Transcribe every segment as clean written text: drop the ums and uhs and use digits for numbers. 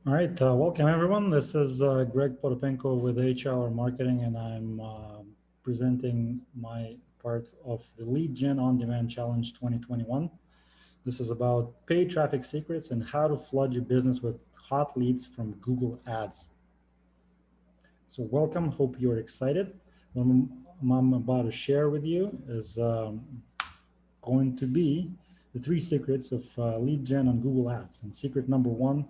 All right, welcome everyone. This is Greg Potapenko with HR Marketing, and I'm presenting my part of the Lead Gen On Demand Challenge 2021. This is about paid traffic secrets and how to flood your business with hot leads from Google Ads. So, welcome. Hope you're excited. What I'm about to share with you is going to be the three secrets of lead gen on Google Ads. And secret number one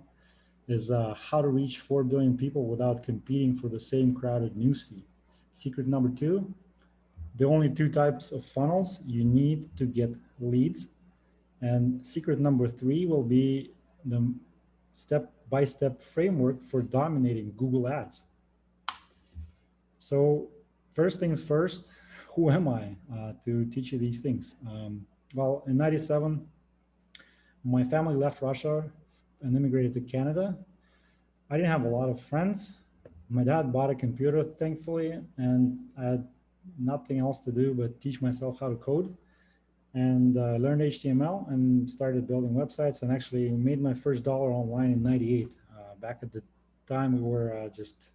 is how to reach 4 billion people without competing for the same crowded newsfeed. Secret number two, the only two types of funnels you need to get leads. And secret number three will be the step-by-step framework for dominating Google Ads. So first things first, who am I to teach you these things? Well, in 97, my family left Russia and immigrated to Canada. I didn't have a lot of friends. My dad bought a computer, thankfully, and I had nothing else to do but teach myself how to code. And learned HTML and started building websites and actually made my first dollar online in 98. Back at the time, we were just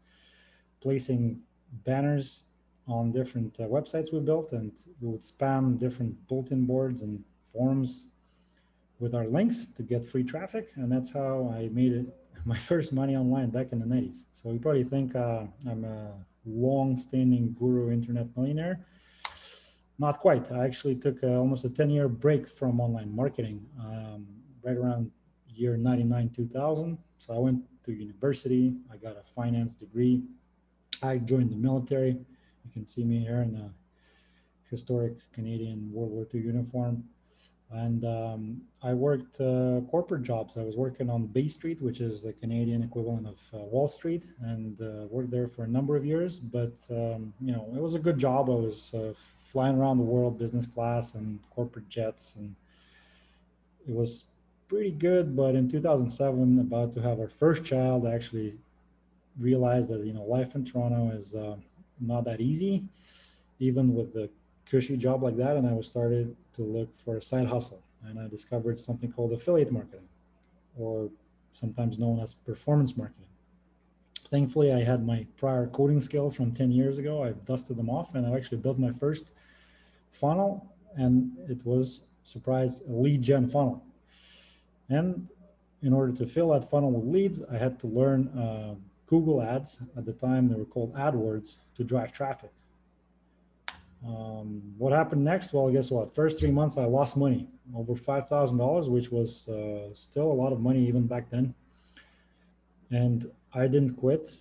placing banners on different websites we built, and we would spam different bulletin boards and forums with our links to get free traffic, and that's how I made it my first money online back in the 90s. So you probably think I'm a long-standing guru internet millionaire. Not quite. I actually took almost a 10-year break from online marketing right around year 99, 2000. So I went to university. I got a finance degree. I joined the military. You can see me here in a historic Canadian World War II uniform. And I worked corporate jobs. I was working on Bay Street, which is the Canadian equivalent of Wall Street, and worked there for a number of years. But it was a good job. I was flying around the world, business class and corporate jets, and it was pretty good. But in 2007, about to have our first child, I actually realized that life in Toronto is not that easy, even with a cushy job like that. And I was started to look for a side hustle, and I discovered something called affiliate marketing, or sometimes known as performance marketing. Thankfully, I had my prior coding skills from 10 years ago. I've dusted them off, and I've actually built my first funnel, and it was, surprise, a lead gen funnel. And in order to fill that funnel with leads, I had to learn Google Ads. At the time, they were called AdWords, to drive traffic. What happened next? Well, guess what? First 3 months, I lost money, over $5,000, which was still a lot of money even back then. And I didn't quit.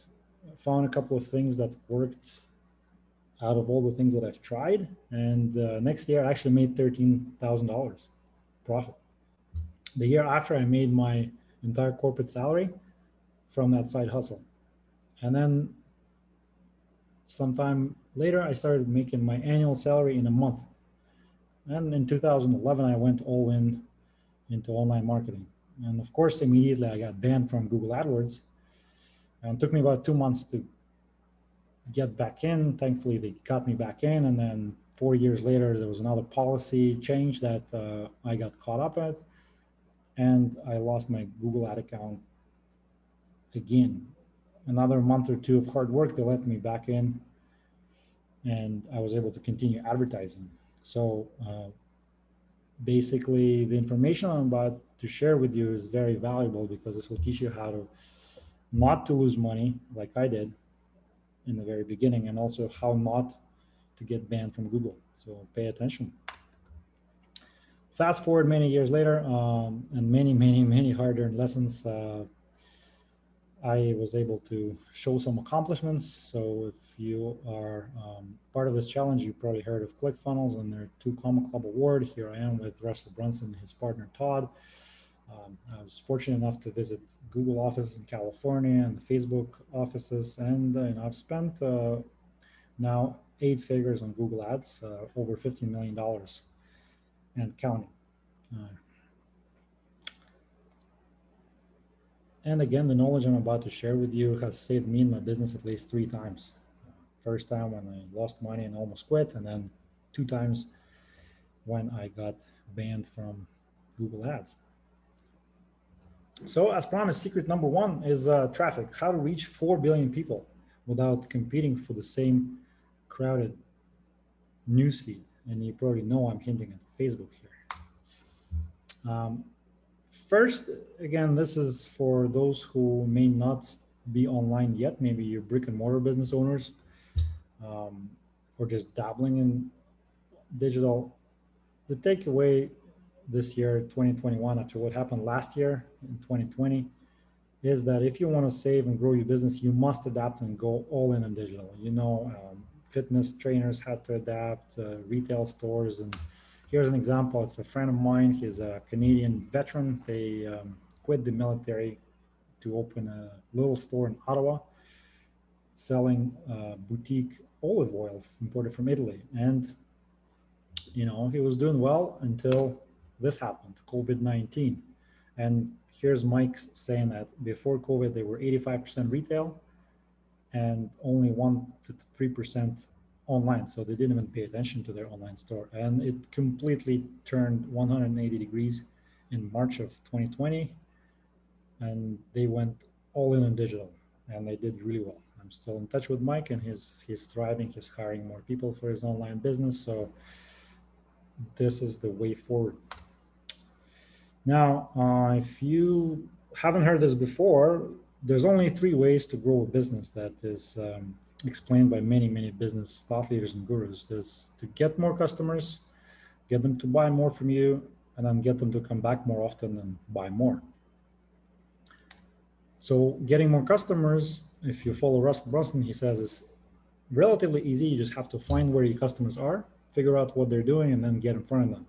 I found a couple of things that worked out of all the things that I've tried. And next year, I actually made $13,000 profit. The year after, I made my entire corporate salary from that side hustle. And then sometime later, I started making my annual salary in a month. And in 2011, I went all in into online marketing. And of course, immediately I got banned from Google AdWords. And it took me about 2 months to get back in. Thankfully, they got me back in. And then 4 years later, there was another policy change that I got caught up with. And I lost my Google Ad account again. Another month or two of hard work, they let me back in, and I was able to continue advertising. So basically, the information I'm about to share with you is very valuable because this will teach you how to not to lose money like I did in the very beginning, and also how not to get banned from Google. So pay attention. Fast forward many years later, and many hard-earned lessons. I was able to show some accomplishments. So if you are part of this challenge, you probably heard of ClickFunnels and their 2 Comma Club Award. Here I am with Russell Brunson and his partner Todd. I was fortunate enough to visit Google offices in California and the Facebook offices, and I've spent now 8 figures on Google Ads, over $15 million and counting. And again, the knowledge I'm about to share with you has saved me and my business at least 3 times. First time when I lost money and almost quit, and then 2 times when I got banned from Google Ads. So as promised, secret number one is traffic, how to reach 4 billion people without competing for the same crowded newsfeed. And you probably know I'm hinting at Facebook here. First, again, this is for those who may not be online yet. Maybe you're brick and mortar business owners, um, or just dabbling in digital. The takeaway this year, 2021, after what happened last year in 2020, is that if you want to save and grow your business, you must adapt and go all in on digital. Fitness trainers had to adapt, retail stores. And here's an example. It's a friend of mine. He's a Canadian veteran. They quit the military to open a little store in Ottawa selling boutique olive oil imported from Italy. And, he was doing well until this happened, COVID-19. And here's Mike saying that before COVID, they were 85% retail and only 1 to 3% online. So they didn't even pay attention to their online store. And it completely turned 180 degrees in March of 2020. And they went all in on digital and they did really well. I'm still in touch with Mike and he's thriving. He's hiring more people for his online business. So this is the way forward. Now, if you haven't heard this before, there's only 3 ways to grow a business that is explained by many, many business thought leaders and gurus. There's to get more customers, get them to buy more from you, and then get them to come back more often and buy more. So getting more customers, if you follow Russell Brunson, he says is relatively easy. You just have to find where your customers are, figure out what they're doing, and then get in front of them.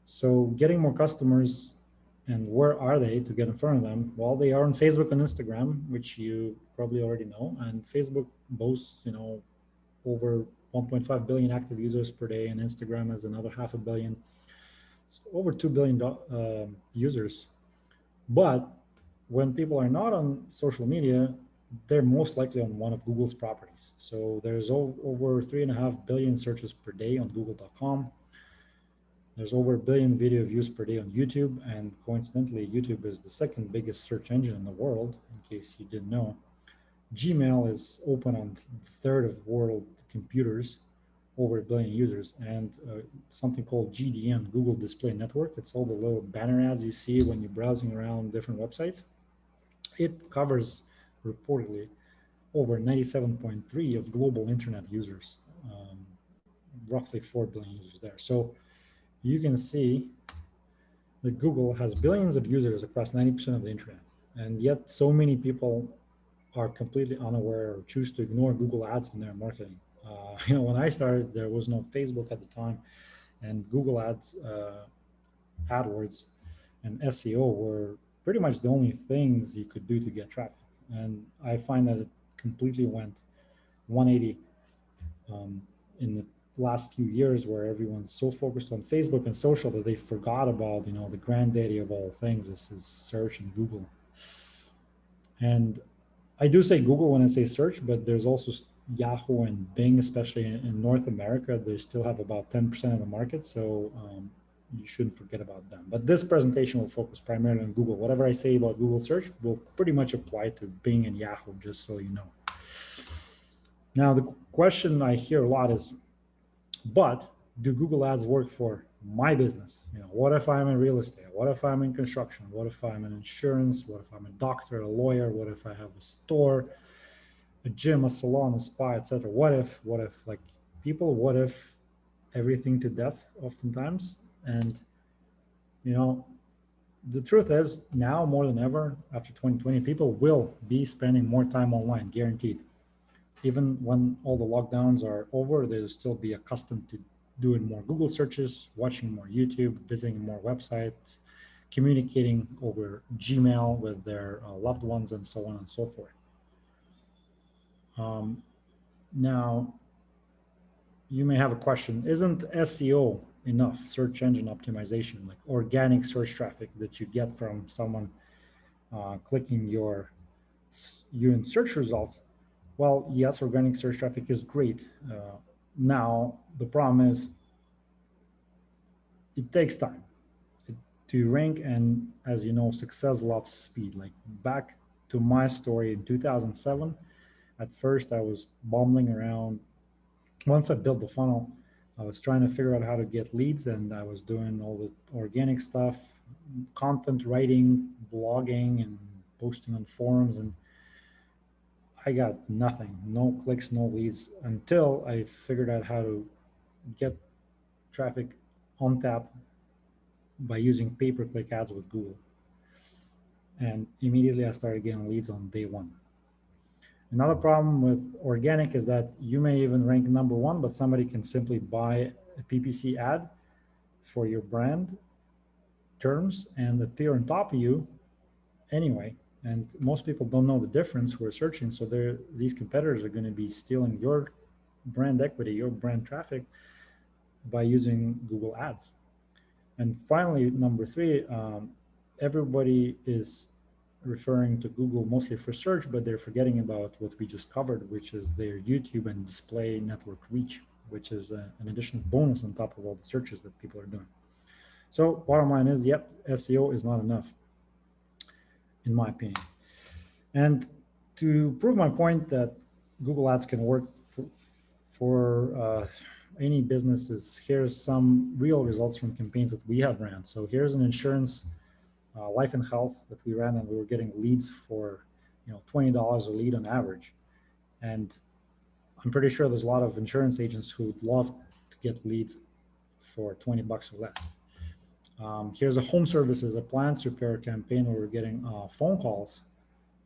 So getting more customers, and where are they to get in front of them? Well, they are on Facebook and Instagram, which you probably already know. And Facebook boasts, over 1.5 billion active users per day, and Instagram has another 500 million. So over 2 billion users. But when people are not on social media, they're most likely on one of Google's properties. So there's over 3.5 billion searches per day on google.com. There's over 1 billion video views per day on YouTube, and coincidentally, YouTube is the second biggest search engine in the world, in case you didn't know. Gmail is open on a third of world computers, over 1 billion users, and something called GDN, Google Display Network. It's all the little banner ads you see when you're browsing around different websites. It covers reportedly over 97.3 of global internet users, roughly 4 billion users there. So you can see that Google has billions of users across 90% of the internet. And yet so many people are completely unaware or choose to ignore Google ads in their marketing. When I started, there was no Facebook at the time, and Google ads, AdWords, and SEO were pretty much the only things you could do to get traffic. And I find that it completely went 180 in the last few years, where everyone's so focused on Facebook and social that they forgot about, the granddaddy of all things. This is search and Google. And I do say Google when I say search, but there's also Yahoo and Bing, especially in North America. They still have about 10% of the market. So you shouldn't forget about them. But this presentation will focus primarily on Google. Whatever I say about Google search will pretty much apply to Bing and Yahoo, just so you know. Now, the question I hear a lot is, but do Google ads work for my business? What if I'm in real estate? What if I'm in construction? What if I'm in insurance? What if I'm a doctor, a lawyer? What if I have a store, a gym, a salon, a spa, etc.? What if like people, what if everything to death oftentimes? And the truth is, now more than ever after 2020, people will be spending more time online, guaranteed. Even when all the lockdowns are over, they'll still be accustomed to doing more Google searches, watching more YouTube, visiting more websites, communicating over Gmail with their loved ones, and so on and so forth. Now, you may have a question. Isn't SEO enough, search engine optimization, like organic search traffic that you get from someone clicking you in search results? Well, yes, organic search traffic is great. Now, the problem is it takes time. to rank. And as you know, success loves speed. Like back to my story in 2007, at first I was bumbling around. Once I built the funnel, I was trying to figure out how to get leads, and I was doing all the organic stuff, content writing, blogging, and posting on forums. And I got nothing, no clicks, no leads, until I figured out how to get traffic on tap by using pay-per-click ads with Google. And immediately I started getting leads on day one. Another problem with organic is that you may even rank number one, but somebody can simply buy a PPC ad for your brand terms and appear on top of you anyway. And most people don't know the difference who are searching. So these competitors are going to be stealing your brand equity, your brand traffic, by using Google Ads. And finally, number three, everybody is referring to Google mostly for search, but they're forgetting about what we just covered, which is their YouTube and display network reach, which is an additional bonus on top of all the searches that people are doing. So bottom line is, yep, SEO is not enough, in my opinion. And to prove my point that Google Ads can work for any businesses, here's some real results from campaigns that we have ran. So here's an insurance, life and health that we ran, and we were getting leads for, $20 a lead on average. And I'm pretty sure there's a lot of insurance agents who would love to get leads for 20 bucks or less. Here's a home services appliance repair campaign where we're getting phone calls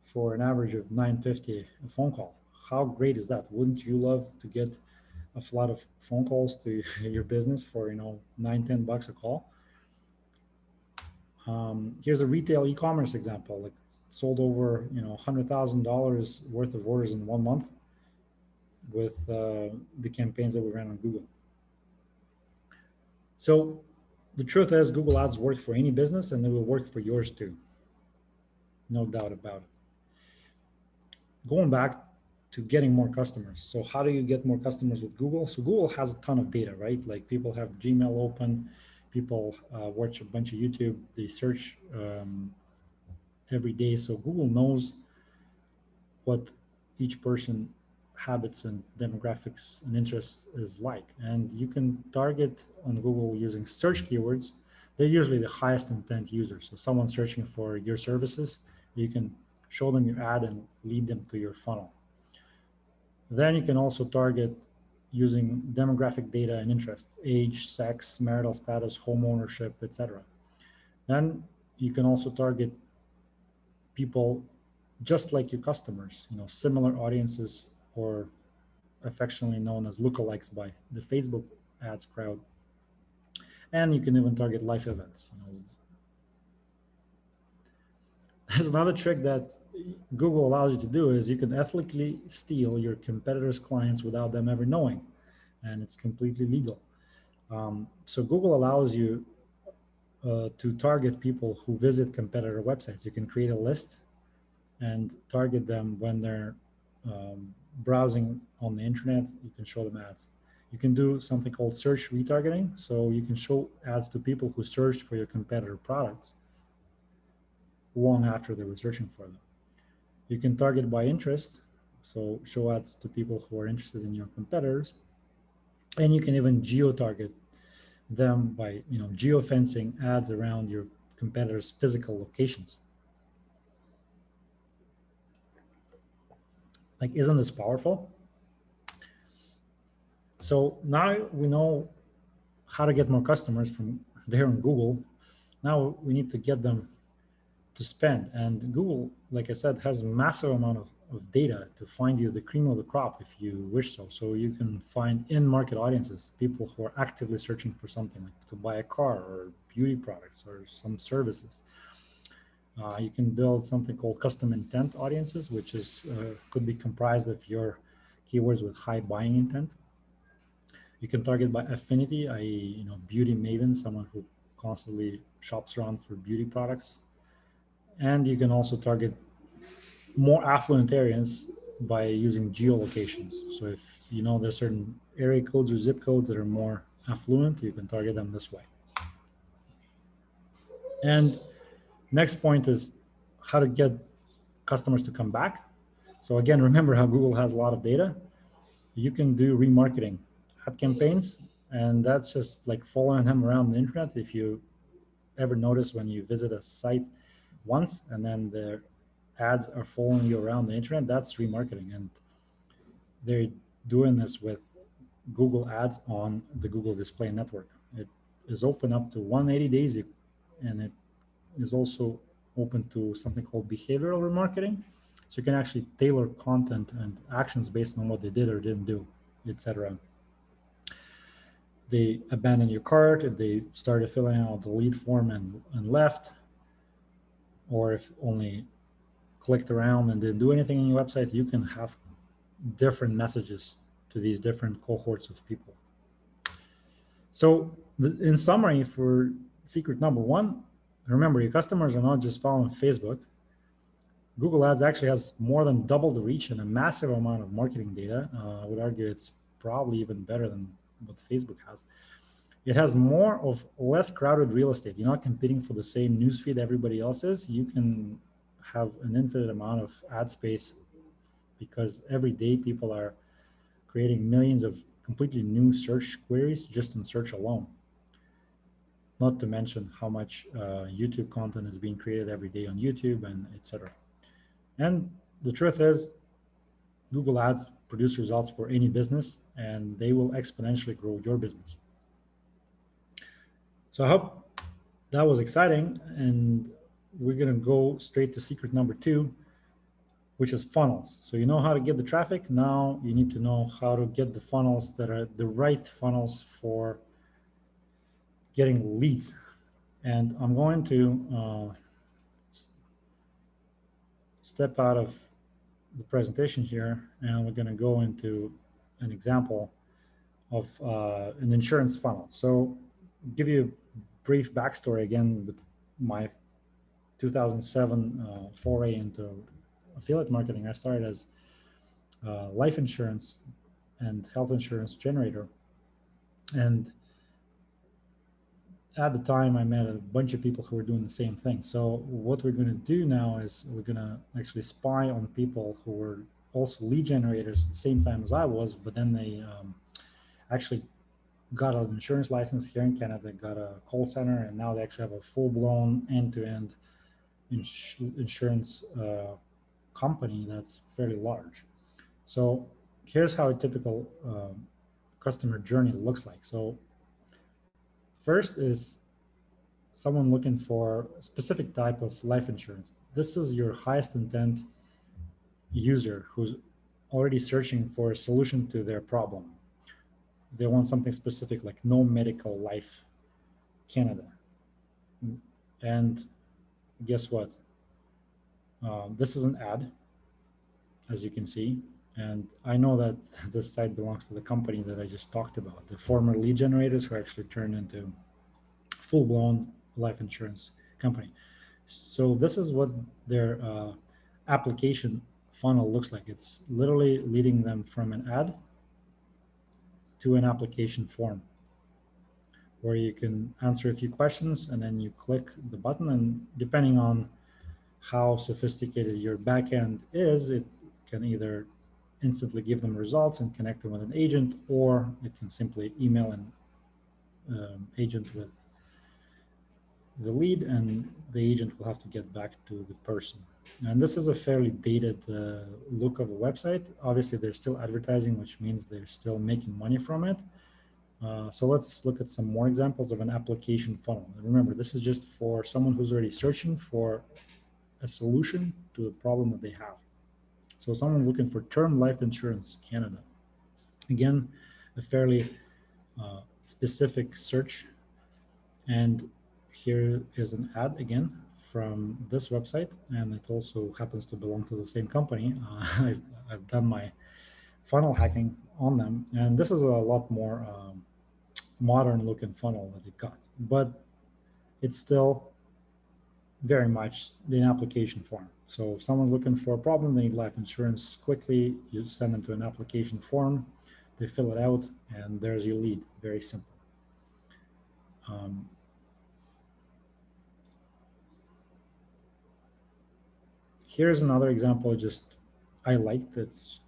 for an average of $9.50 a phone call. How great is that? Wouldn't you love to get a flood of phone calls to your business for $9-10 a call? Here's a retail e-commerce example, like sold over $100,000 worth of orders in 1 month with the campaigns that we ran on Google. So the truth is, Google Ads work for any business, and they will work for yours too, no doubt about it. Going back to getting more customers. So how do you get more customers with Google? So Google has a ton of data, right? Like people have Gmail open, people watch a bunch of YouTube, they search every day. So Google knows what each person habits and demographics and interests is like. And you can target on Google using search keywords. They're usually the highest intent users. So someone searching for your services, you can show them your ad and lead them to your funnel. Then you can also target using demographic data and interest, age, sex, marital status, home ownership, etc. Then you can also target people just like your customers, similar audiences, or affectionately known as lookalikes by the Facebook ads crowd. And you can even target life events. There's another trick that Google allows you to do is you can ethically steal your competitors' clients without them ever knowing, and it's completely legal. So Google allows you to target people who visit competitor websites. You can create a list and target them when they're browsing on the internet. You can show them ads. You can do something called search retargeting. So you can show ads to people who searched for your competitor products long after they were searching for them. You can target by interest, so show ads to people who are interested in your competitors. And you can even geo-target them by geofencing ads around your competitors' physical locations. Like, isn't this powerful? So now we know how to get more customers from there on Google. Now we need to get them to spend. And Google, like I said, has a massive amount of data to find you the cream of the crop if you wish so. So you can find in-market audiences, people who are actively searching for something, like to buy a car or beauty products or some services. You can build something called custom intent audiences, which is could be comprised of your keywords with high buying intent. You can target by affinity, i.e., beauty maven, someone who constantly shops around for beauty products. And you can also target more affluent areas by using geolocations. So if there's certain area codes or zip codes that are more affluent, you can target them this way. And next point is how to get customers to come back. So again, remember how Google has a lot of data. You can do remarketing ad campaigns, and that's just like following them around the internet. If you ever notice when you visit a site once and then their ads are following you around the internet, that's remarketing. And they're doing this with Google Ads on the Google Display Network. It is open up to 180 days, and it is also open to something called behavioral remarketing. So you can actually tailor content and actions based on what they did or didn't do, etc. They abandon your cart, if they started filling out the lead form and left, or if only clicked around and didn't do anything on your website, you can have different messages to these different cohorts of people. So in summary, for secret number one, remember your customers are not just following Facebook. Google Ads actually has more than double the reach and a massive amount of marketing data. I would argue it's probably even better than what Facebook has. It has more of less crowded real estate. You're not competing for the same newsfeed everybody else is. You can have an infinite amount of ad space because every day people are creating millions of completely new search queries just in search alone. Not to mention how much YouTube content is being created every day on YouTube and etc. And the truth is, Google Ads produce results for any business, and they will exponentially grow your business. So I hope that was exciting, and we're gonna go straight to secret number two, which is funnels. So you know how to get the traffic. Now you need to know how to get the funnels that are the right funnels for getting leads. And I'm going to step out of the presentation here, and we're going to go into an example of an insurance funnel. So give you a brief backstory again with my 2007 foray into affiliate marketing. I started as a life insurance and health insurance generator. And at the time, I met a bunch of people who were doing the same thing. So what we're going to do now is we're going to actually spy on people who were also lead generators at the same time as I was, but then they actually got an insurance license here in Canada, got a call center, and now they actually have a full-blown end-to-end insurance company that's fairly large. So here's how a typical customer journey looks like. So first is someone looking for a specific type of life insurance. This is your highest intent user who's already searching for a solution to their problem. They want something specific like no medical life Canada. And guess what? This is an ad, as you can see. And I know that this site belongs to the company that I just talked about, the former lead generators who actually turned into full-blown life insurance company. So this is what their application funnel looks like. It's literally leading them from an ad to an application form where you can answer a few questions and then you click the button, and depending on how sophisticated your backend is, it can either instantly give them results and connect them with an agent, or it can simply email an agent with the lead, and the agent will have to get back to the person. And this is a fairly dated look of a website. Obviously, they're still advertising, which means they're still making money from it. So let's look at some more examples of an application funnel. And remember, this is just for someone who's already searching for a solution to a problem that they have. So someone looking for term life insurance Canada. Again, a fairly specific search. And here is an ad again from this website, and it also happens to belong to the same company. I've done my funnel hacking on them, and this is a lot more modern looking funnel that it got, but it's still very much the application form. So if someone's looking for a problem, they need life insurance quickly, you send them to an application form, they fill it out, and there's your lead. Very simple. Here's another example. Just I liked. It's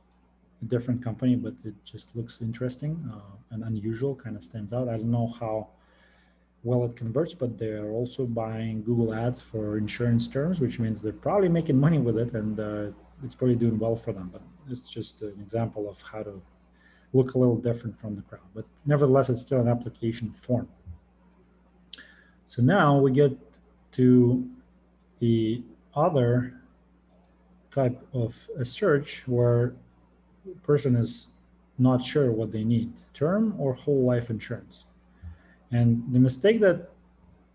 a different company, but it just looks interesting and unusual. Kind of stands out. I don't know how well it converts, but they're also buying Google Ads for insurance terms, which means they're probably making money with it, and it's probably doing well for them. But it's just an example of how to look a little different from the crowd. But nevertheless, it's still an application form. So now we get to the other type of a search where a person is not sure what they need, term or whole life insurance. And the mistake that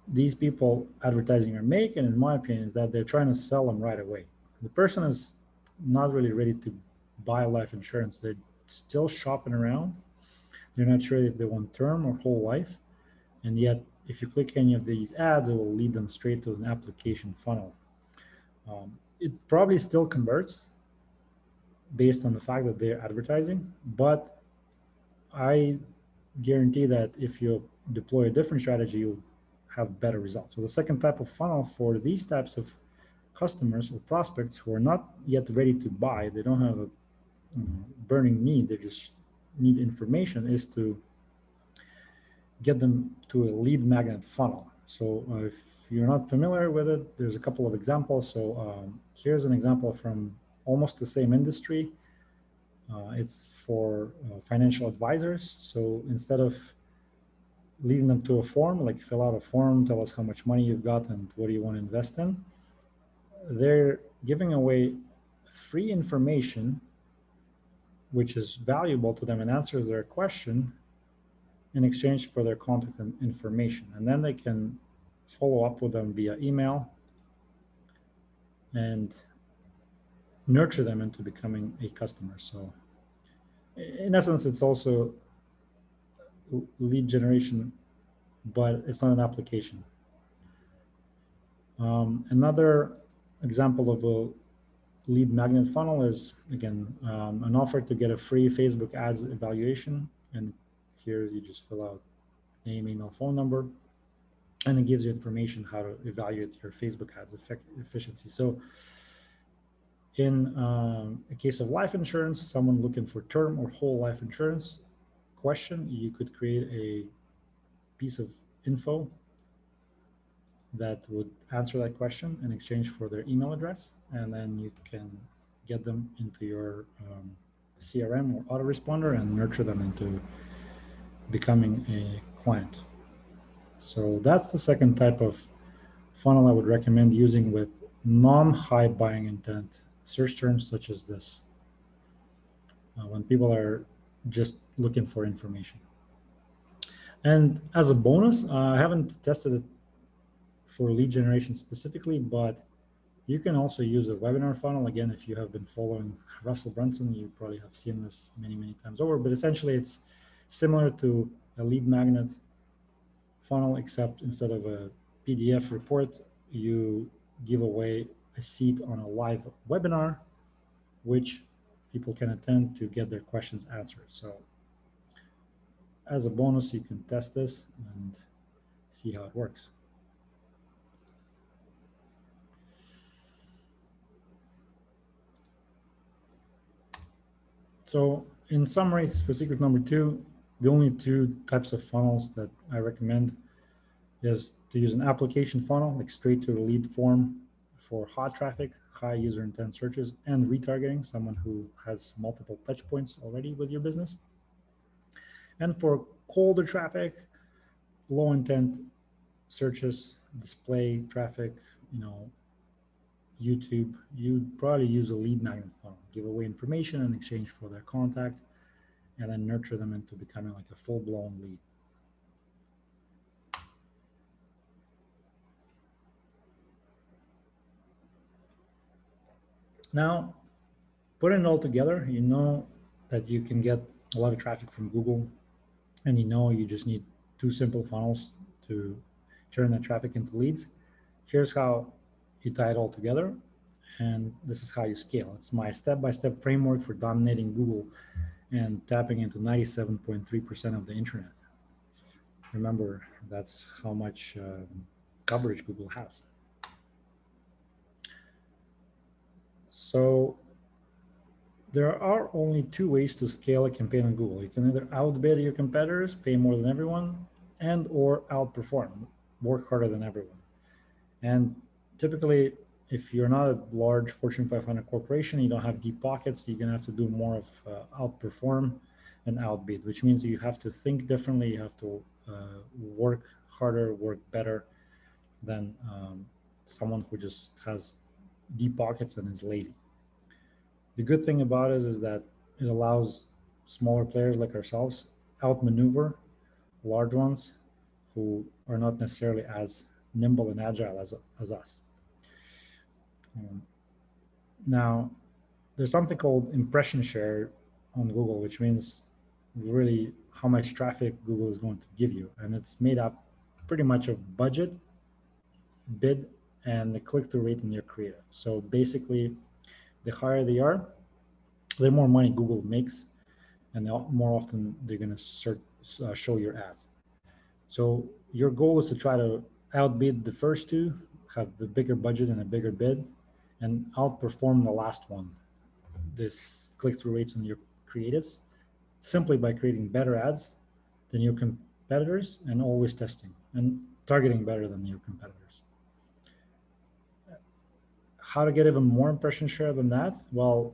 these people advertising are making, in my opinion, is that they're trying to sell them right away. The person is not really ready to buy life insurance. They're still shopping around. They're not sure if they want term or whole life. And yet, if you click any of these ads, it will lead them straight to an application funnel. It probably still converts based on the fact that they're advertising, but I guarantee that if you deploy a different strategy, you'll have better results. So the second type of funnel for these types of customers or prospects who are not yet ready to buy, they don't have a burning need, they just need information, is to get them to a lead magnet funnel. So if you're not familiar with it, there's a couple of examples. So here's an example from almost the same industry. It's for financial advisors. So instead of leading them to a form, like fill out a form, tell us how much money you've got and what do you want to invest in, they're giving away free information which is valuable to them and answers their question in exchange for their contact and information. And then they can follow up with them via email and nurture them into becoming a customer. So in essence, it's also lead generation, but it's not an application. Another example of a lead magnet funnel is, again, an offer to get a free Facebook ads evaluation. And here you just fill out name, email, phone number, and it gives you information how to evaluate your Facebook ads efficiency. So in a case of life insurance, someone looking for term or whole life insurance question, you could create a piece of info that would answer that question in exchange for their email address, and then you can get them into your CRM or autoresponder and nurture them into becoming a client. So that's the second type of funnel I would recommend using with non-high buying intent search terms such as this, when people are just looking for information. And as a bonus, I haven't tested it for lead generation specifically, but you can also use a webinar funnel. Again, if you have been following Russell Brunson, you probably have seen this many, many times over, but essentially it's similar to a lead magnet funnel, except instead of a PDF report, you give away a seat on a live webinar, which people can attend to get their questions answered. So as a bonus, you can test this and see how it works. So in summary, for secret number 2, the only 2 types of funnels that I recommend is to use an application funnel, like straight to the lead form for hot traffic, high user intent searches, and retargeting, someone who has multiple touch points already with your business. And for colder traffic, low intent searches, display traffic, YouTube, you'd probably use a lead magnet funnel, give away information in exchange for their contact, and then nurture them into becoming like a full-blown lead. Now, putting it all together, you know that you can get a lot of traffic from Google, and you just need 2 simple funnels to turn that traffic into leads. Here's how you tie it all together, and this is how you scale. It's my step-by-step framework for dominating Google and tapping into 97.3% of the internet. Remember, that's how much coverage Google has. So there are only two ways to scale a campaign on Google. You can either outbid your competitors, pay more than everyone, and or outperform, work harder than everyone. And typically, if you're not a large Fortune 500 corporation, you don't have deep pockets, you're gonna have to do more of outperform and outbid, which means you have to think differently, you have to work harder, work better than someone who just has deep pockets and is lazy. The good thing about it is that it allows smaller players like ourselves outmaneuver large ones who are not necessarily as nimble and agile as us. Um, Now, there's something called impression share on Google, which means really how much traffic Google is going to give you. And it's made up pretty much of budget, bid, and the click-through rate in your creative. So basically, the higher they are, the more money Google makes, and the more often they're going to show your ads. So your goal is to try to outbid the first two, have the bigger budget and a bigger bid, and outperform the last one, this click-through rates on your creatives, simply by creating better ads than your competitors and always testing and targeting better than your competitors. How to get even more impression share than that? Well,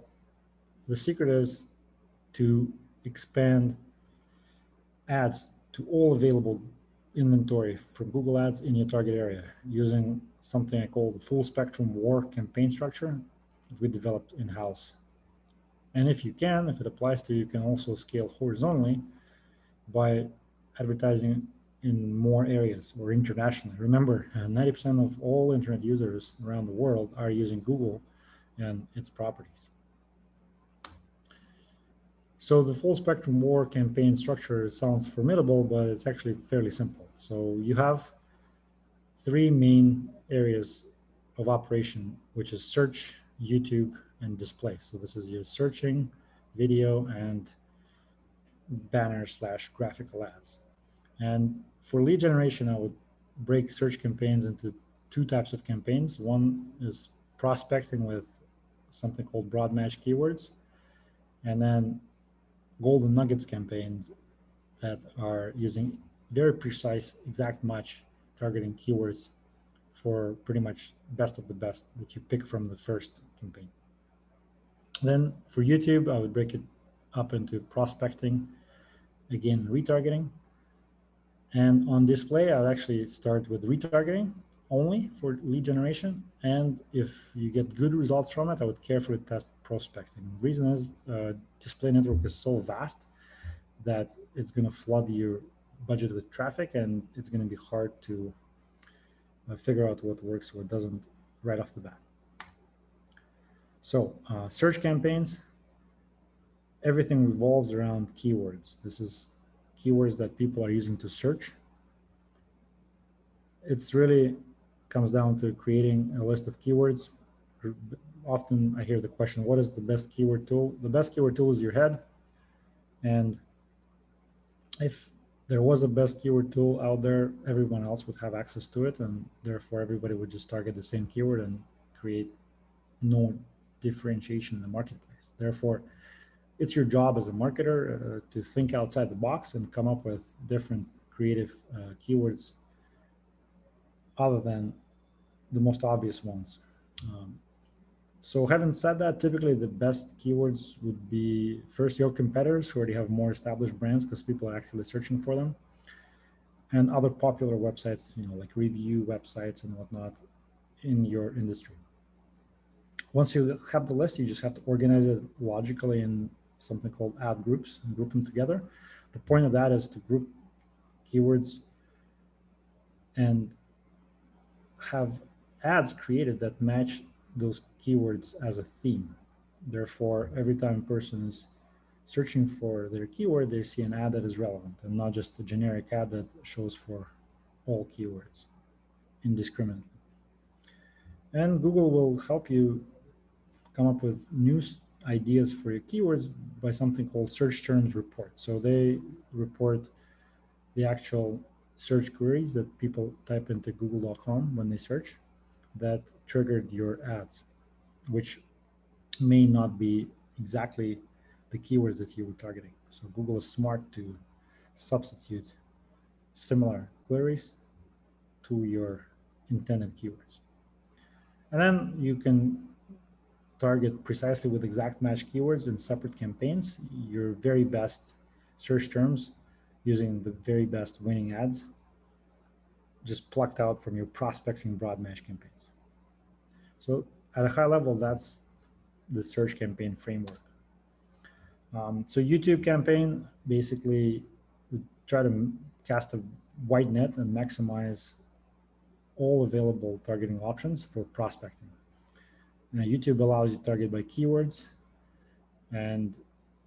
the secret is to expand ads to all available inventory from Google Ads in your target area using something I call the full spectrum war campaign structure that we developed in-house. And if you can, if it applies to you, you can also scale horizontally by advertising in more areas or internationally. Remember, 90% of all internet users around the world are using Google and its properties. So the full spectrum war campaign structure sounds formidable, but it's actually fairly simple. So you have three main areas of operation, which is search, YouTube, and display. So this is your searching, video, and banner slash graphical ads. And for lead generation, I would break search campaigns into two types of campaigns. One is prospecting with something called broad match keywords, and then golden nuggets campaigns that are using very precise exact match targeting keywords for pretty much best of the best that you pick from the first campaign. Then for YouTube, I would break it up into prospecting, again, retargeting. And on display, I would actually start with retargeting only for lead generation. And if you get good results from it, I would carefully test prospecting. The reason is display network is so vast that it's going to flood your budget with traffic, and it's going to be hard to figure out what works, what doesn't right off the bat. So search campaigns, everything revolves around keywords. This is keywords that people are using to search. It's really comes down to creating a list of keywords. Often I hear the question, what is the best keyword tool? The best keyword tool is your head. And if there was a best keyword tool out there, everyone else would have access to it, and therefore everybody would just target the same keyword and create no differentiation in the marketplace. Therefore, it's your job as a marketer to think outside the box and come up with different creative keywords other than the most obvious ones. So having said that, typically the best keywords would be first your competitors who already have more established brands because people are actually searching for them, and other popular websites, like review websites and whatnot in your industry. Once you have the list, you just have to organize it logically in something called ad groups and group them together. The point of that is to group keywords and have ads created that match those keywords as a theme. Therefore, every time a person is searching for their keyword, they see an ad that is relevant and not just a generic ad that shows for all keywords indiscriminately. And Google will help you come up with new ideas for your keywords by something called search terms report. So they report the actual search queries that people type into google.com when they search that triggered your ads, which may not be exactly the keywords that you were targeting. So Google is smart to substitute similar queries to your intended keywords. And then you can target precisely with exact match keywords in separate campaigns, your very best search terms using the very best winning ads just plucked out from your prospecting broad match campaigns. So at a high level, that's the search campaign framework. So YouTube campaign basically would try to cast a wide net and maximize all available targeting options for prospecting. Now, YouTube allows you to target by keywords, and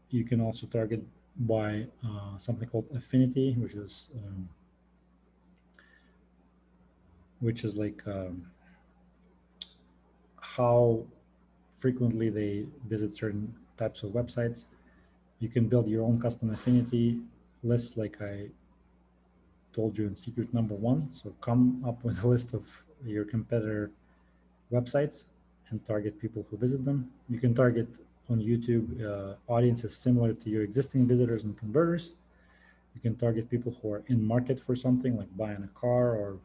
you can also target by something called affinity, which is like how frequently they visit certain types of websites. You can build your own custom affinity lists, like I told you in secret number 1. So come up with a list of your competitor websites and target people who visit them. You can target on YouTube audiences similar to your existing visitors and converters. You can target people who are in market for something, like buying a car, or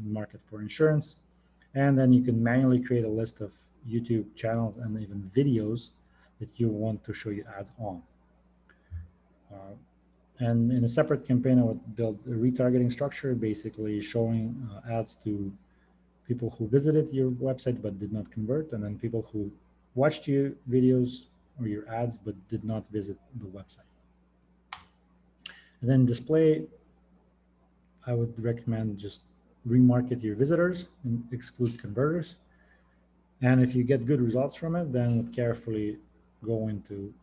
in market for insurance. And then you can manually create a list of YouTube channels and even videos that you want to show you ads on. And in a separate campaign, I would build a retargeting structure, basically showing ads to people who visited your website but did not convert, and then people who watched your videos or your ads but did not visit the website. And then display, I would recommend just remarket your visitors and exclude converters. And if you get good results from it, then carefully go into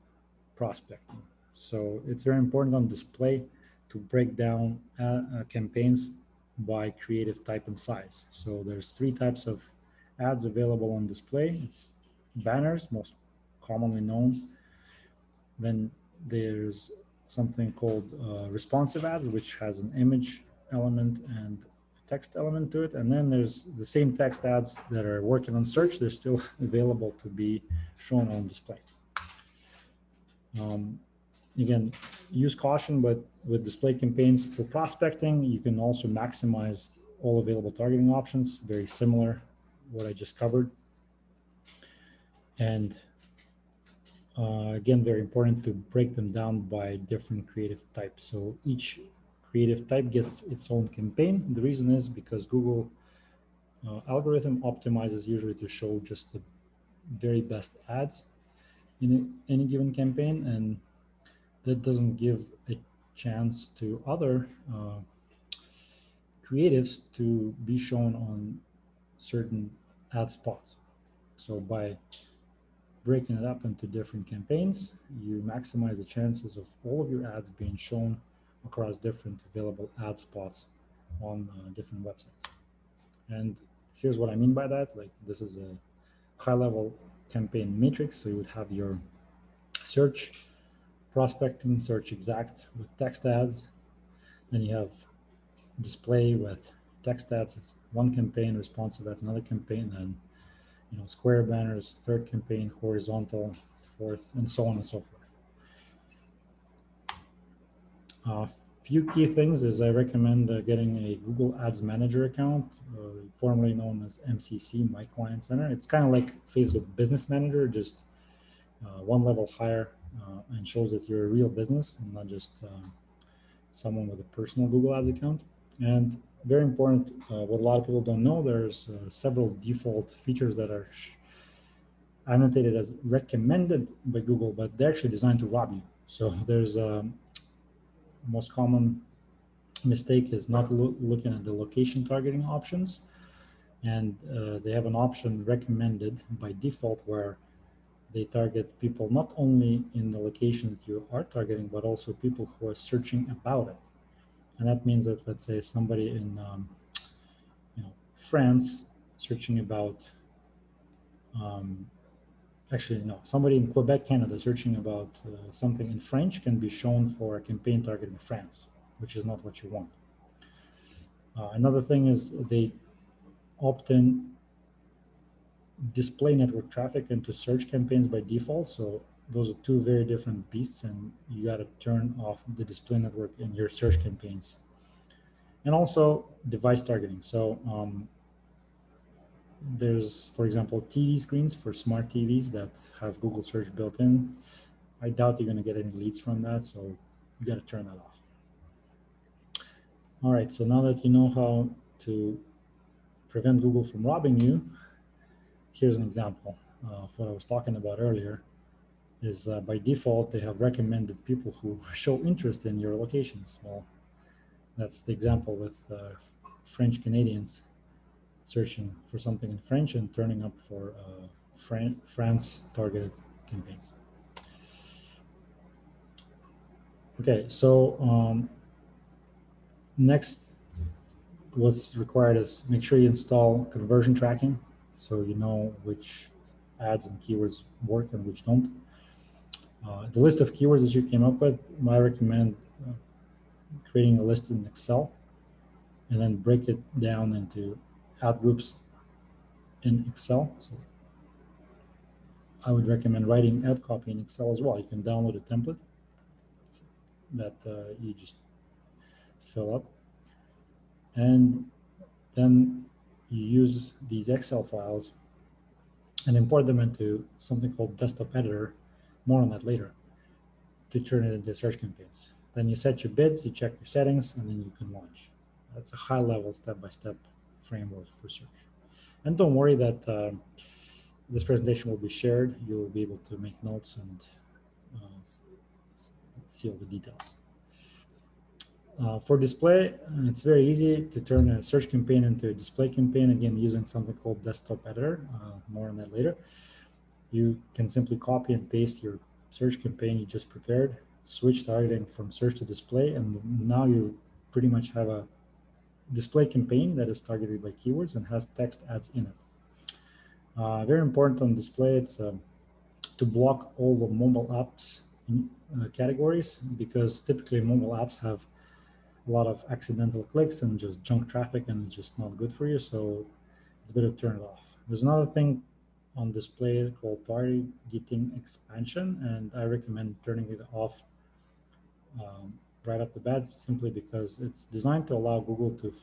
prospecting. So it's very important on display to break down campaigns by creative type and size. So there's 3 types of ads available on display. It's banners, most commonly known. Then there's something called responsive ads, which has an image element and a text element to it. And then there's the same text ads that are working on search. They're still available to be shown on display. Again, use caution, but with display campaigns for prospecting, you can also maximize all available targeting options, very similar what I just covered. And again, very important to break them down by different creative types. So each creative type gets its own campaign. The reason is because Google algorithm optimizes usually to show just the very best ads in any given campaign, and that doesn't give a chance to other creatives to be shown on certain ad spots. So by breaking it up into different campaigns, you maximize the chances of all of your ads being shown across different available ad spots on different websites. And here's what I mean by that. Like, this is a high-level campaign matrix. So you would have your search, prospecting, search exact with text ads. Then you have display with text ads, it's one campaign, responsive ads, another campaign, and square banners, third campaign, horizontal, fourth, and so on and so forth. Few key things is I recommend getting a Google Ads Manager account, formerly known as MCC, My Client Center. It's kind of like Facebook Business Manager, just one level higher, and shows that you're a real business and not just someone with a personal Google Ads account. And very important, what a lot of people don't know, there's several default features that are annotated as recommended by Google, but they're actually designed to rob you. So there's most common mistake is not looking at the location targeting options. And they have an option recommended by default where they target people not only in the location that you are targeting, but also people who are searching about it. And that means that, let's say, somebody in France searching about, somebody in Quebec, Canada searching about something in French can be shown for a campaign targeting France, which is not what you want. Another thing is they often display network traffic into search campaigns by default. So those are two very different beasts, and you got to turn off the display network in your search campaigns. And also device targeting. So there's, for example, TV screens for smart TVs that have Google search built in. I doubt you're going to get any leads from that, so you got to turn that off. All right, so now that you know how to prevent Google from robbing you, here's an example of what I was talking about earlier. Is by default, they have recommended people who show interest in your locations. Well, that's the example with French Canadians searching for something in French and turning up for France targeted campaigns. Okay, so next, what's required is make sure you install conversion tracking so you know which ads and keywords work and which don't. The list of keywords that you came up with, I recommend creating a list in Excel and then break it down into ad groups in Excel. So I would recommend writing ad copy in Excel as well. You can download a template that you just fill up, and then you use these Excel files and import them into something called desktop editor, more on that later, to turn it into search campaigns. Then you set your bids, you check your settings, and then you can launch. That's a high level step-by-step framework for search. And don't worry that this presentation will be shared. You will be able to make notes and see all the details. For display, it's very easy to turn a search campaign into a display campaign, again, using something called desktop editor, more on that later. You can simply copy and paste your search campaign you just prepared, switch targeting from search to display, and now you pretty much have a display campaign that is targeted by keywords and has text ads in it. Very important on display, it's to block all the mobile apps categories, because typically mobile apps have a lot of accidental clicks and just junk traffic, and it's just not good for you. So it's better to turn it off. There's another thing on display called targeting expansion, and I recommend turning it off right off the bat, simply because it's designed to allow Google to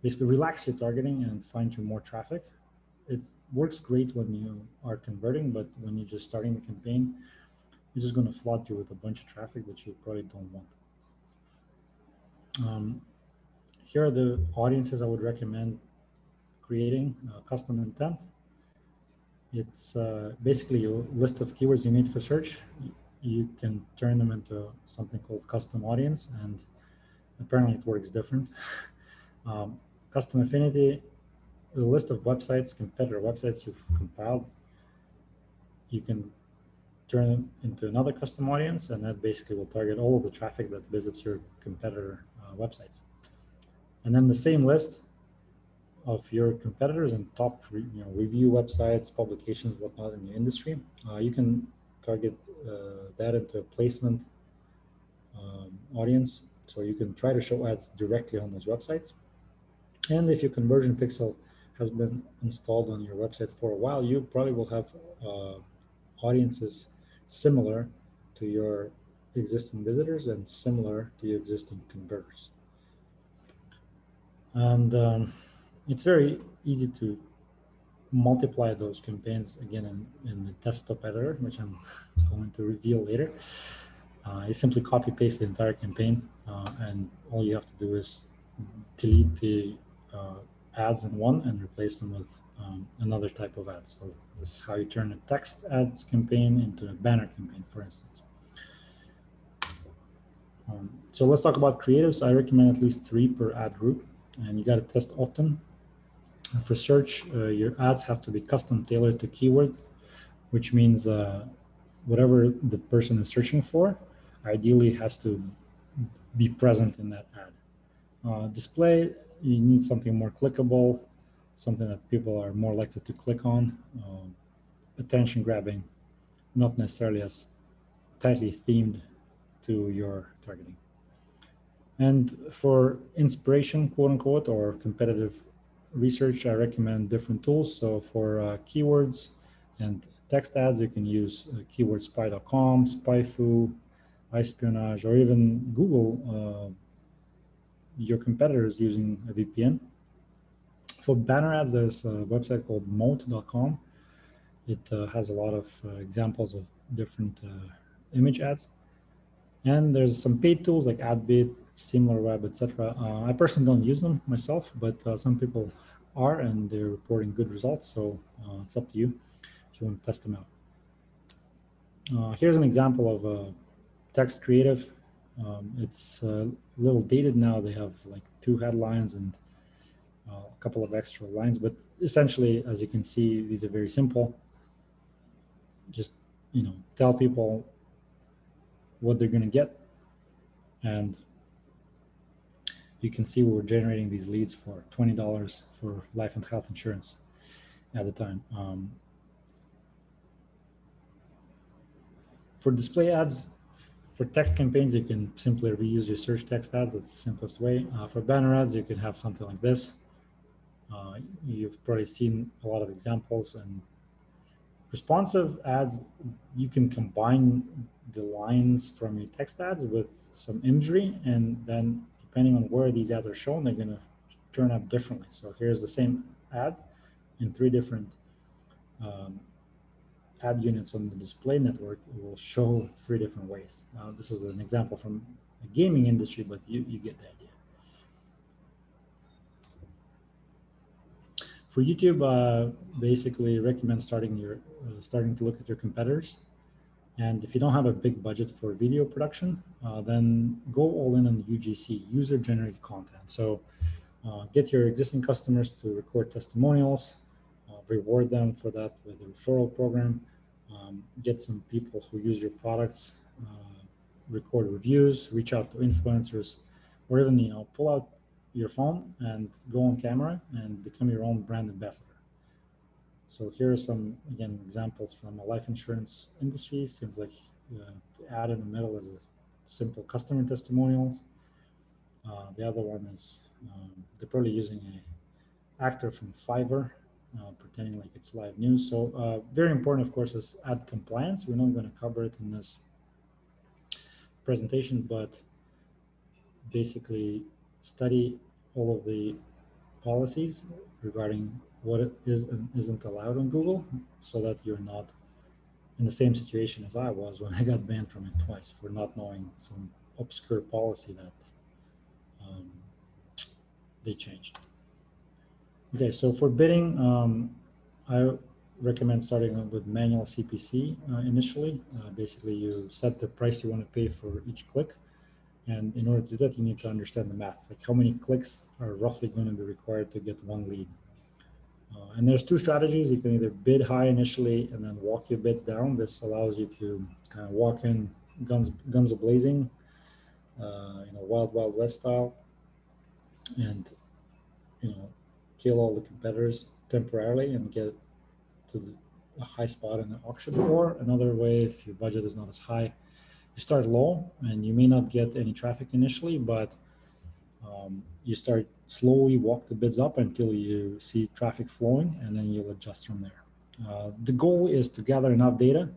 basically relax your targeting and find you more traffic. It works great when you are converting, but when you're just starting the campaign, it's just going to flood you with a bunch of traffic that you probably don't want. Here are the audiences I would recommend creating. Custom intent. It's basically a list of keywords you need for search. You can turn them into something called custom audience, and apparently it works different. Custom affinity, the list of websites, competitor websites you've compiled, you can turn them into another custom audience, and that basically will target all of the traffic that visits your competitor websites. And then the same list of your competitors and top review websites, publications, whatnot in your industry, you can target that into a placement audience. So you can try to show ads directly on those websites. And if your conversion pixel has been installed on your website for a while, you probably will have audiences similar to your existing visitors and similar to your existing converters. And it's very easy to multiply those campaigns again in the desktop editor, which I'm going to reveal later. You simply copy paste the entire campaign, and all you have to do is delete the ads in one and replace them with another type of ad. So this is how you turn a text ads campaign into a banner campaign, for instance. So let's talk about creatives. I recommend at least 3 per ad group, and you got to test often. For search, your ads have to be custom tailored to keywords, which means whatever the person is searching for, ideally has to be present in that ad. Display, you need something more clickable, something that people are more likely to click on, attention grabbing, not necessarily as tightly themed to your targeting. And for inspiration, quote unquote, or competitive research, I recommend different tools. So for keywords and text ads, you can use keywordspy.com, SpyFu, iSpionage, or even Google your competitors using a VPN. For banner ads, there's a website called moat.com. It has a lot of examples of different image ads. And there's some paid tools like AdBit, SimilarWeb, etc. I personally don't use them myself, but some people are, and they're reporting good results. So it's up to you if you want to test them out. Here's an example of a text creative. It's a little dated now. They have like 2 headlines and a couple of extra lines, but essentially, as you can see, these are very simple. Just, tell people what they're going to get, and you can see we're generating these leads for $20 for life and health insurance at the time. For display ads, for text campaigns, you can simply reuse your search text ads. That's the simplest way. For banner ads, you can have something like this. You've probably seen a lot of examples. And responsive ads, you can combine the lines from your text ads with some imagery, and then depending on where these ads are shown, they're going to turn up differently. So here's the same ad in 3 different ad units on the display network. It will show 3 different ways. This is an example from the gaming industry, but you get the idea. For YouTube, basically recommend starting to look at your competitors. And if you don't have a big budget for video production, then go all in on UGC, user-generated content. So get your existing customers to record testimonials, reward them for that with a referral program, get some people who use your products, record reviews, reach out to influencers, or even pull out your phone and go on camera and become your own brand ambassador. So here are some, again, examples from a life insurance industry. Seems like the ad in the middle is a simple customer testimonials. The other one is they're probably using an actor from Fiverr, pretending like it's live news. So very important, of course, is ad compliance. We're not going to cover it in this presentation, but basically study all of the policies regarding what is and isn't allowed on Google, so that you're not in the same situation as I was when I got banned from it twice for not knowing some obscure policy that they changed. Okay, so for bidding, I recommend starting with manual CPC initially. Basically, you set the price you want to pay for each click. And in order to do that, you need to understand the math, like how many clicks are roughly going to be required to get 1 lead. And there's 2 strategies. You can either bid high initially and then walk your bids down. This allows you to kind of walk in guns a-blazing, wild, wild west style, and kill all the competitors temporarily and get to a high spot in the auction. Or another way, if your budget is not as high, you start low and you may not get any traffic initially, but you start slowly walk the bids up until you see traffic flowing, and then you'll adjust from there. The goal is to gather enough data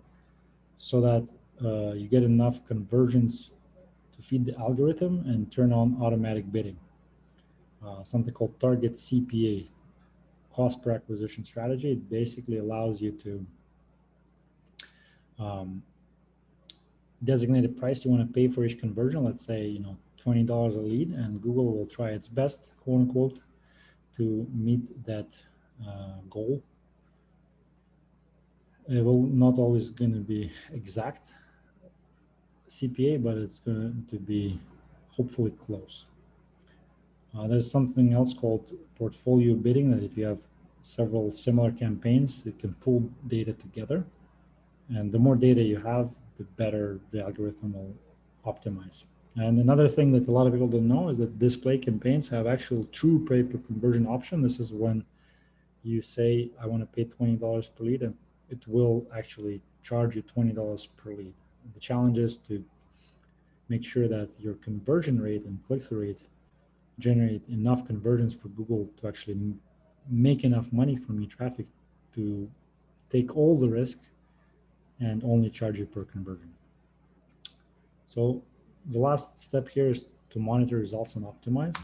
so that you get enough conversions to feed the algorithm and turn on automatic bidding. Something called target CPA, cost per acquisition strategy. It basically allows you to designate a price you want to pay for each conversion. Let's say $20 a lead, and Google will try its best, quote unquote, to meet that goal. It will not always going to be exact CPA, but it's going to be hopefully close. There's something else called portfolio bidding, that if you have several similar campaigns, it can pull data together. And the more data you have, the better the algorithm will optimize. And another thing that a lot of people don't know is that display campaigns have actual true pay per conversion option. This is when you say, I want to pay $20 per lead, and it will actually charge you $20 per lead. The challenge is to make sure that your conversion rate and click-through rate generate enough conversions for Google to actually make enough money from your traffic to take all the risk and only charge you per conversion. So the last step here is to monitor results and optimize.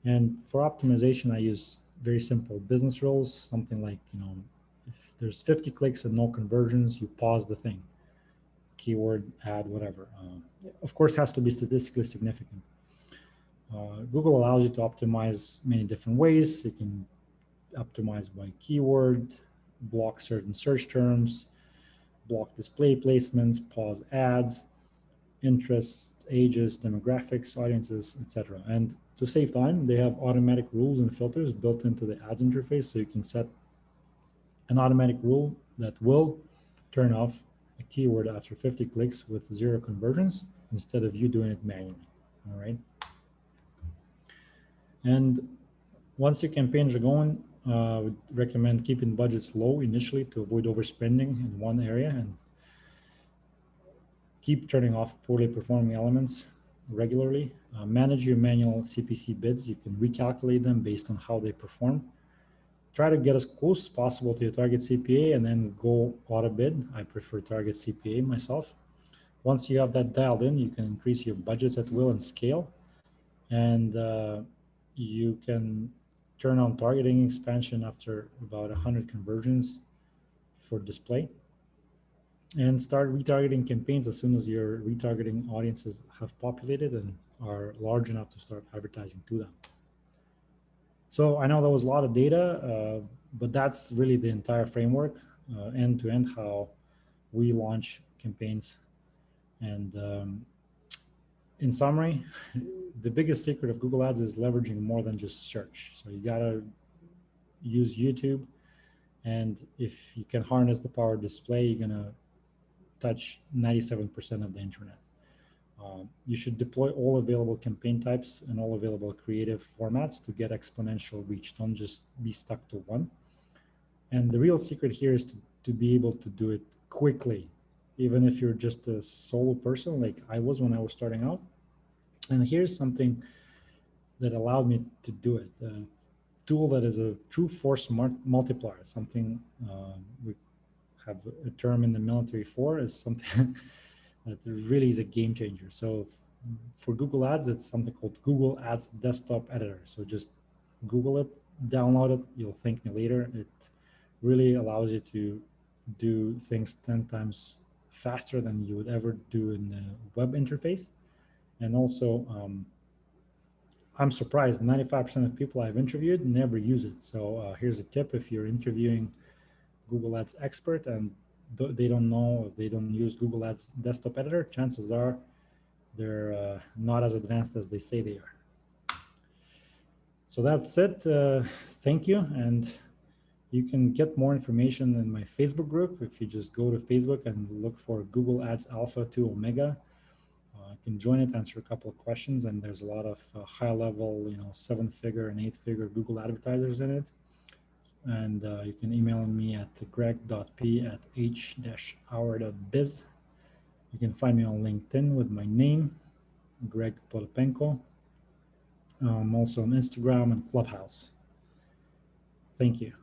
And for optimization, I use very simple business rules, something like, if there's 50 clicks and no conversions, you pause the thing, keyword, ad, whatever. Of course, it has to be statistically significant. Google allows you to optimize many different ways. You can optimize by keyword, block certain search terms, block display placements, pause ads, interests, ages, demographics, audiences, etc. And to save time, they have automatic rules and filters built into the ads interface, so you can set an automatic rule that will turn off a keyword after 50 clicks with 0 conversions instead of you doing it manually. All right. And once your campaigns are going, I would recommend keeping budgets low initially to avoid overspending in one area, and keep turning off poorly performing elements regularly. Manage your manual CPC bids. You can recalculate them based on how they perform. Try to get as close as possible to your target CPA and then go auto bid. I prefer target CPA myself. Once you have that dialed in, you can increase your budgets at will and scale. And you can turn on targeting expansion after about 100 conversions for display, and start retargeting campaigns as soon as your retargeting audiences have populated and are large enough to start advertising to them. So I know that was a lot of data, but that's really the entire framework, end to end, how we launch campaigns. And in summary, the biggest secret of Google Ads is leveraging more than just search. So you gotta use YouTube, and if you can harness the power of display, you're gonna touch 97% of the internet. You should deploy all available campaign types and all available creative formats to get exponential reach. Don't just be stuck to one. And the real secret here is to be able to do it quickly, even if you're just a solo person like I was when I was starting out. And here's something that allowed me to do it. A tool that is a true force multiplier, something we have a term in the military for, is something that really is a game changer. So for Google Ads, it's something called Google Ads Desktop Editor. So just Google it, download it, you'll thank me later. It really allows you to do things 10 times faster than you would ever do in the web interface. And also, I'm surprised 95% of people I've interviewed never use it. So here's a tip: if you're interviewing Google Ads expert and they don't know, if they don't use Google Ads Desktop Editor, chances are they're not as advanced as they say they are. So that's it. Thank you. And you can get more information in my Facebook group. If you just go to Facebook and look for Google Ads Alpha to Omega, you can join it, answer a couple of questions, and there's a lot of high-level, 7-figure and 8-figure Google advertisers in it. And you can email me at greg.p@h-hour.biz. You can find me on LinkedIn with my name, Greg Podopenko. I'm also on Instagram and Clubhouse. Thank you.